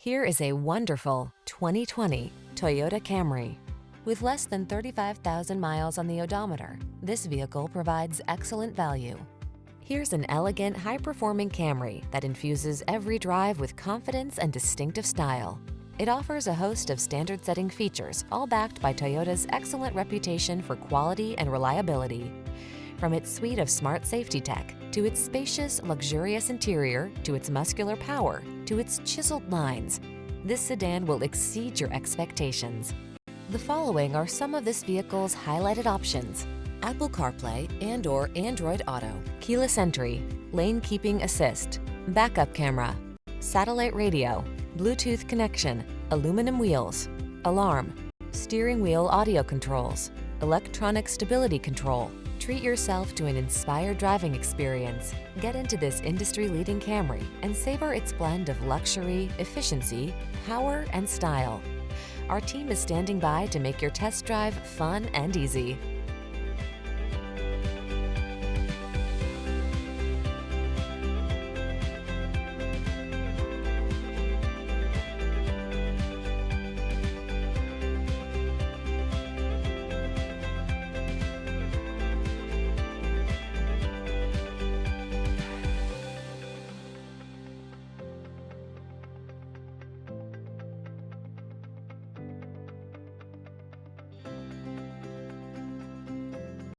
Here is a wonderful 2020 Toyota Camry. With less than 35,000 miles on the odometer, this vehicle provides excellent value. Here's an elegant, high-performing Camry that infuses every drive with confidence and distinctive style. It offers a host of standard-setting features, all backed by Toyota's excellent reputation for quality and reliability. From its suite of smart safety tech, to its spacious, luxurious interior, to its muscular power, to its chiseled lines, this sedan will exceed your expectations. The following are some of this vehicle's highlighted options: Apple CarPlay and/or Android Auto, keyless entry, lane keeping assist, backup camera, satellite radio, Bluetooth connection, aluminum wheels, alarm, steering wheel audio controls, electronic stability control. Treat yourself to an inspired driving experience. Get into this industry-leading Camry and savor its blend of luxury, efficiency, power, and style. Our team is standing by to make your test drive fun and easy.